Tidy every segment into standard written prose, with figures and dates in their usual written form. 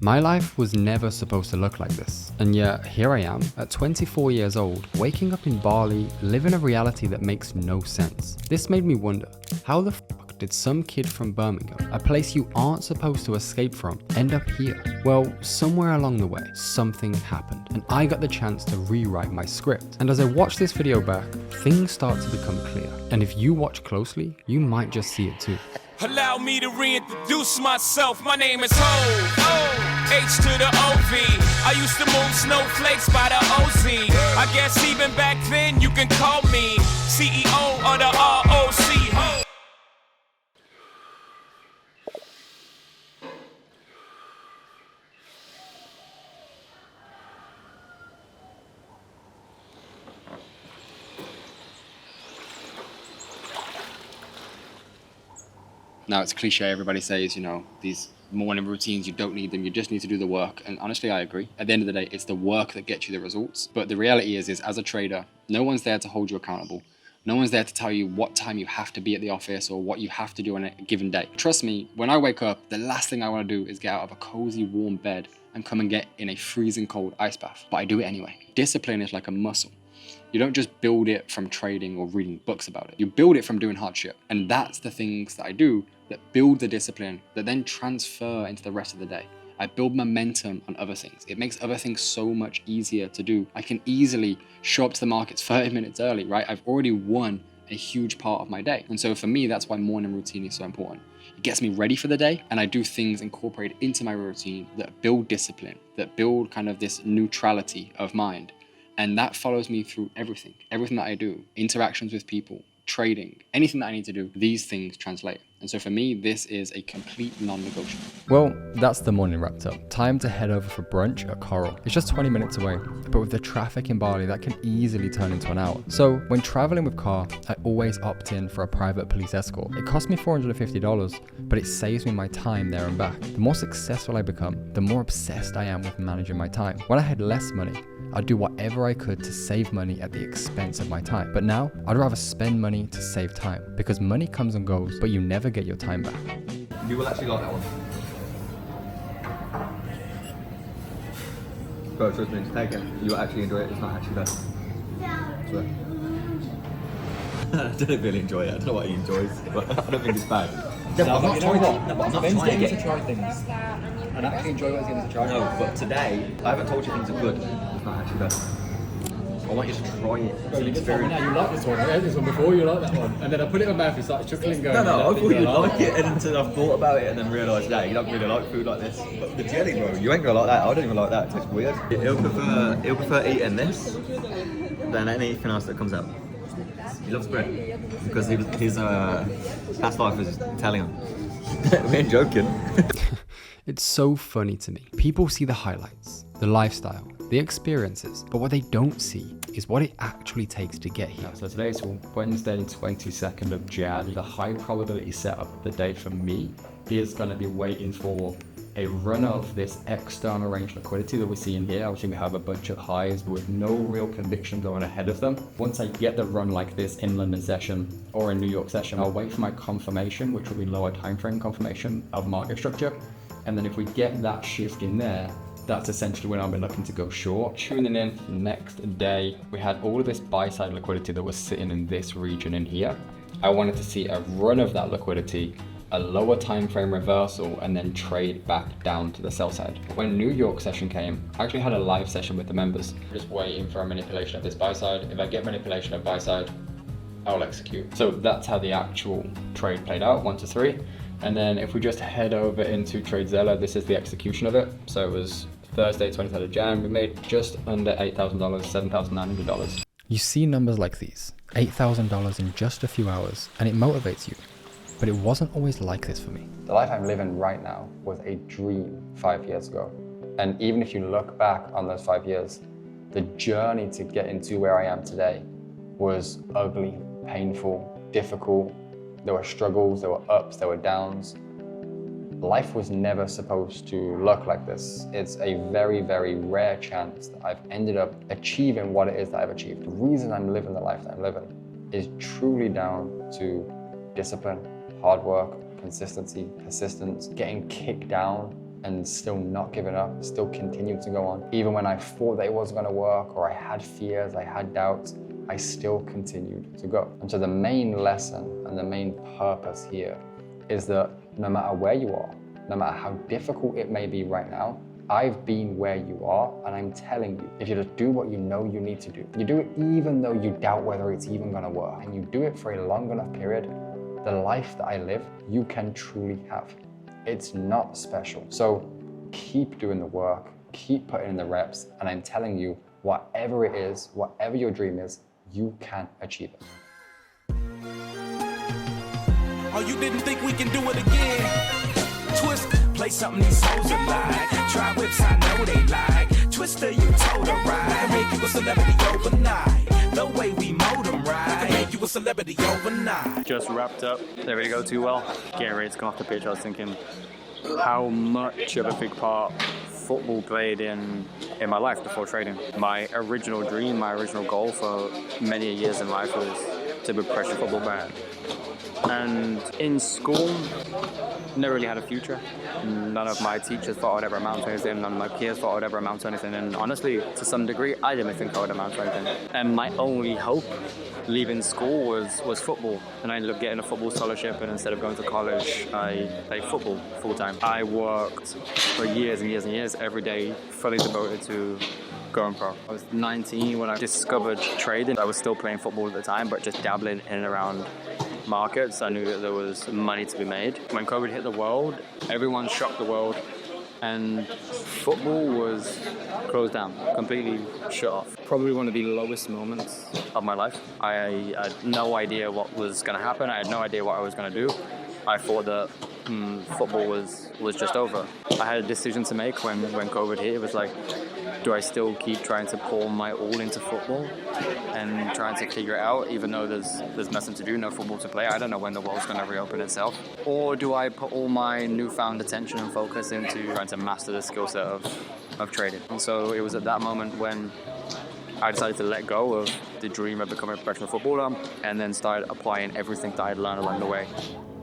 My life was never supposed to look like this, and yet here I am, at 24 years old, waking up in Bali, living a reality that makes no sense. This made me wonder, how the fuck did some kid from Birmingham, a place you aren't supposed to escape from, end up here? Well, somewhere along the way, something happened, and I got the chance to rewrite my script. And as I watch this video back, things start to become clear. And if you watch closely, you might just see it too. Allow me to reintroduce myself. My name is Ho, H to the OV. I used to move snowflakes by the OZ. I guess even back then you can call me CEO of the ROC. Ho. Now, it's cliche, everybody says, you know, these morning routines, you don't need them, you just need to do the work. And honestly, I agree. At the end of the day, it's the work that gets you the results. But the reality is as a trader, no one's there to hold you accountable. No one's there to tell you what time you have to be at the office or what you have to do on a given day. Trust me, when I wake up, the last thing I want to do is get out of a cozy, warm bed and come and get in a freezing cold ice bath. But I do it anyway. Discipline is like a muscle. You don't just build it from trading or reading books about it. You build it from doing hardship. And that's the things that I do that build the discipline that then transfer into the rest of the day. I build momentum on other things. It makes other things so much easier to do. I can easily show up to the markets 30 minutes early, right? I've already won a huge part of my day. And so for me, that's why morning routine is so important. It gets me ready for the day, and I do things incorporated into my routine that build discipline, that build kind of this neutrality of mind. And that follows me through everything that I do, interactions with people, trading, anything that I need to do, these things translate. And so for me, this is a complete non-negotiable. Well, that's the morning wrapped up. Time to head over for brunch at Coral. It's just 20 minutes away, but with the traffic in Bali, that can easily turn into an hour. So when traveling with car, I always opt in for a private police escort. It cost me $450, but it saves me my time there and back. The more successful I become, the more obsessed I am with managing my time. When I had less money, I'd do whatever I could to save money at the expense of my time. But now, I'd rather spend money to save time, because money comes and goes, but you never get your time back. You will actually like that one. Bro, trust me, just take it. You will actually enjoy it. It's not actually bad. Swear. I don't really enjoy it. I don't know what he enjoys, but I don't think it's bad. Yeah, I'm not trying to. No, but I'm not Ben's trying to getting get. to try things and actually enjoy what he's getting to try. No, but today I haven't told you things are good. It's not actually bad. I want you to try it. Bro, you just told me now you like this one. I had this one before, you like that one. And then I put it in my mouth, it started chuckling going. No, I thought you'd like it, and until I've thought about it and then realised, yeah, you don't really like food like this. But the jelly, bro, you ain't gonna like that. I don't even like that. It tastes weird. He'll prefer eating this than anything else that comes out. He loves bread because his past life is Italian. We ain't joking. It's so funny to me. People see the highlights, the lifestyle, the experiences, but what they don't see is what it actually takes to get here. So today is Wednesday, 22nd of Jan. The high probability setup of the day for me is going to be waiting for a run of this external range liquidity that we're seeing here. Obviously we have a bunch of highs with no real conviction going ahead of them. Once I get the run like this in London session or in New York session, I'll wait for my confirmation, which will be lower time frame confirmation of market structure. And then if we get that shift in there, that's essentially when I'll be looking to go short. Tuning in next day, we had all of this buy side liquidity that was sitting in this region in here. I wanted to see a run of that liquidity, a lower time frame reversal, and then trade back down to the sell side. When New York session came, I actually had a live session with the members. Just waiting for a manipulation of this buy side. If I get manipulation of buy side, I'll execute. So that's how the actual trade played out, 1 to 3. And then if we just head over into TradeZella, this is the execution of it. So it was Thursday, 23rd of Jan, we made just under $8,000, $7,900. You see numbers like these, $8,000 in just a few hours, and it motivates you. But it wasn't always like this for me. The life I'm living right now was a dream 5 years ago. And even if you look back on those 5 years, the journey to get into where I am today was ugly, painful, difficult. There were struggles, there were ups, there were downs. Life was never supposed to look like this. It's a very, very rare chance that I've ended up achieving what it is that I've achieved. The reason I'm living the life that I'm living is truly down to discipline, hard work, consistency, persistence, getting kicked down and still not giving up, still continue to go on. Even when I thought that it wasn't gonna work, or I had fears, I had doubts, I still continued to go. And so the main lesson and the main purpose here is that no matter where you are, no matter how difficult it may be right now, I've been where you are, and I'm telling you, if you just do what you know you need to do, you do it even though you doubt whether it's even gonna work, and you do it for a long enough period, the life that I live, you can truly have. It's not special. So keep doing the work, keep putting in the reps, and I'm telling you, whatever it is, whatever your dream is, you can achieve it. Oh, you didn't think we can do it again? Twist, play something these souls are like. Try whips, I know they like. Twister, you told her right. Make you a celebrity overnight. The way we mold them right. Make you a celebrity overnight. Just wrapped up. Didn't really go too well. Getting ready to come off the pitch, I was thinking how much of a big part football played in my life before trading. My original dream, my original goal for many years in life was to be a professional football player. And in school, never really had a future. None of my teachers thought I would ever amount to anything. None of my peers thought I would ever amount to anything. And honestly, to some degree, I didn't think I would amount to anything. And my only hope leaving school was football. And I ended up getting a football scholarship, and instead of going to college, I played football full time. I worked for years and years and years, every day, fully devoted to going pro. I was 19 when I discovered trading. I was still playing football at the time, but just dabbling in and around markets. I knew that there was money to be made. When COVID hit the world, everyone shocked the world, and football was closed down, completely shut off. Probably one of the lowest moments of my life. I had no idea what was going to happen. I had no idea what I was going to do. I thought that football was just over. I had a decision to make when COVID hit. It was like, do I still keep trying to pour my all into football and trying to figure it out, even though there's nothing to do, no football to play? I don't know when the world's going to reopen itself. Or do I put all my newfound attention and focus into trying to master the skill set of trading? And so it was at that moment when I decided to let go of the dream of becoming a professional footballer and then started applying everything that I'd learned along the way.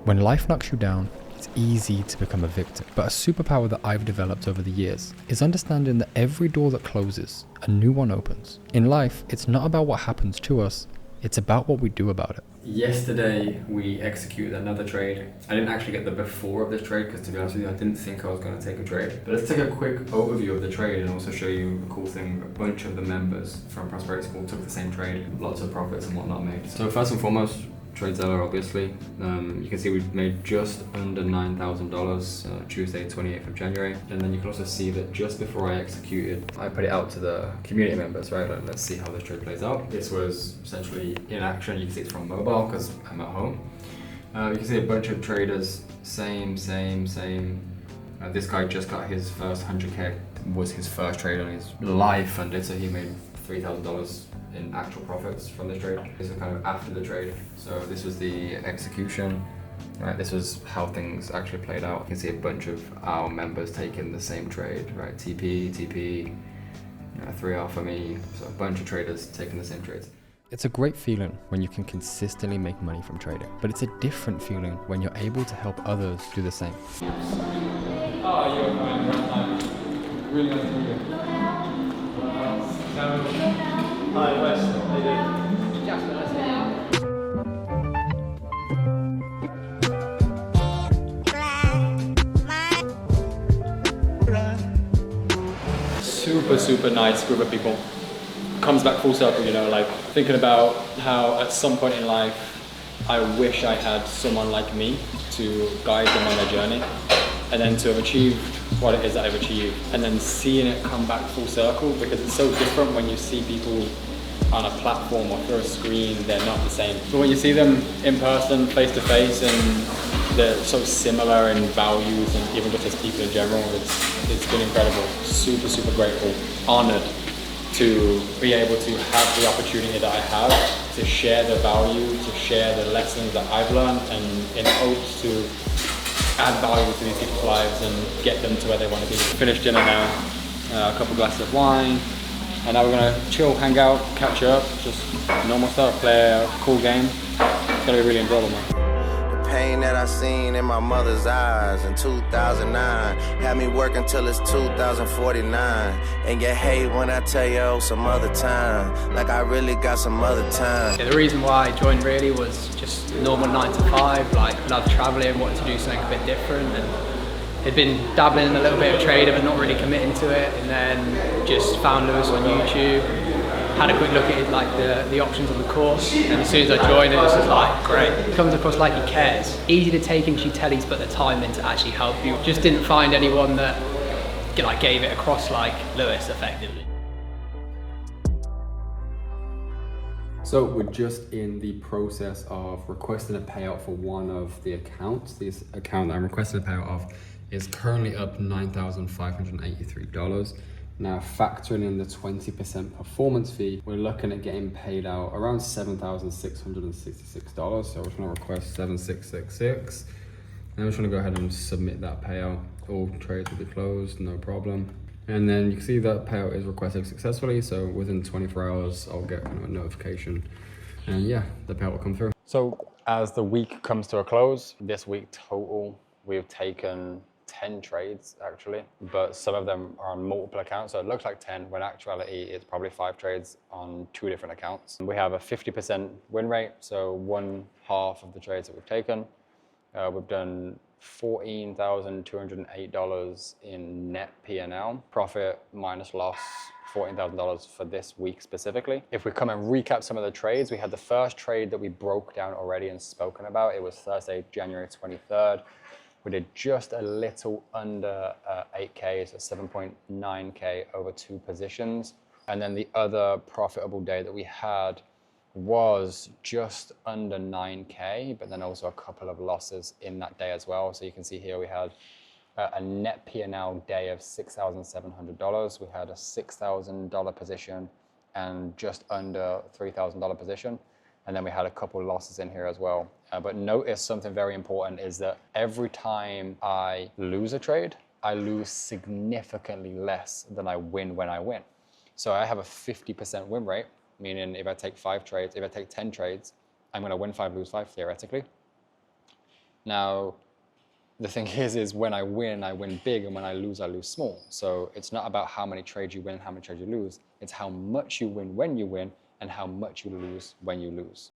When life knocks you down, it's easy to become a victim. But a superpower that I've developed over the years is understanding that every door that closes, a new one opens. In life, it's not about what happens to us, it's about what we do about it. Yesterday, we executed another trade. I didn't actually get the before of this trade because, to be honest with you, I didn't think I was going to take a trade. But let's take a quick overview of the trade and also show you a cool thing. A bunch of the members from Prosperity School took the same trade, lots of profits and whatnot made. So first and foremost, trade seller, obviously. You can see we've made just under $9,000 Tuesday, 28th of January. And then you can also see that just before I executed, I put it out to the community members, right? Like, let's see how this trade plays out. This was essentially in action. You can see it's from mobile because I'm at home. You can see a bunch of traders, same. This guy just got his first 100K, was his first trade on his life, and so he made $3,000 in actual profits from this trade. This is kind of after the trade. So this was the execution. Right, this was how things actually played out. You can see a bunch of our members taking the same trade, right? TP, 3R for me. So a bunch of traders taking the same trades. It's a great feeling when you can consistently make money from trading, but it's a different feeling when you're able to help others do the same. Oh, you're fine, right time. Really nice to meet you. Hi, Wes. How you doing? Jasper, nice to meet you. Super nice group of people. Comes back full circle, you know, like thinking about how at some point in life I wish I had someone like me to guide them on their journey, and then to have achieved what it is that I've achieved, and then seeing it come back full circle, because it's so different when you see people on a platform or through a screen. They're not the same. But when you see them in person, face to face, and they're so similar in values and even just as people in general, it's been incredible. Super grateful, honored to be able to have the opportunity that I have to share the value, to share the lessons that I've learned, and in hopes to add value to these people's lives and get them to where they want to be. Finished dinner now, a couple glasses of wine, and now we're gonna chill, hang out, catch up, just normal stuff, play a cool game. It's gonna be really enjoyable, man. pain that I seen in my mother's eyes in 2009 had me working till it's 2049. And you hate when I tell you oh, some other time, like I really got some other time. Yeah, the reason why I joined really was just normal 9 to 5, like love traveling, wanted to do something a bit different, and had been dabbling in a little bit of trading but not really committing to it, and then just found Lewis on YouTube, had a quick look at it, like the options on the course, and as soon as I joined it was just like great. He comes across like he cares. Easy to take in Telly's, but the time in to actually help you. Just didn't find anyone that like gave it across like Lewis effectively. So we're just in the process of requesting a payout for one of the accounts. This account that I'm requesting a payout of is currently up $9,583. Now factoring in the 20% performance fee, we're looking at getting paid out around $7,666. So we're just gonna request 7666. And I'm just gonna go ahead and submit that payout. All trades will be closed, no problem. And then you can see that payout is requested successfully. So within 24 hours, I'll get kind of a notification. And yeah, the payout will come through. So as the week comes to a close, this week total, we've taken 10 trades actually, but some of them are on multiple accounts. So it looks like 10, when in actuality it's probably 5 trades on 2 different accounts. We have a 50% win rate. So 1/2 of the trades that we've taken. We've done $14,208 in net P&L, profit minus loss, $14,000 for this week specifically. If we come and recap some of the trades, we had the first trade that we broke down already and spoken about. It was Thursday, January 23rd. We did just a little under 8K, so 7.9K over 2 positions. And then the other profitable day that we had was just under 9K, but then also a couple of losses in that day as well. So you can see here we had a net P&L day of $6,700. We had a $6,000 position and just under $3,000 position. And then we had a couple losses in here as well. But notice something very important is that every time I lose a trade, I lose significantly less than I win when I win. So I have a 50% win rate, meaning if I take 5 trades, if I take 10 trades, I'm gonna win 5, lose 5 theoretically. Now, the thing is when I win big, and when I lose small. So it's not about how many trades you win, how many trades you lose. It's how much you win when you win, and how much you lose when you lose.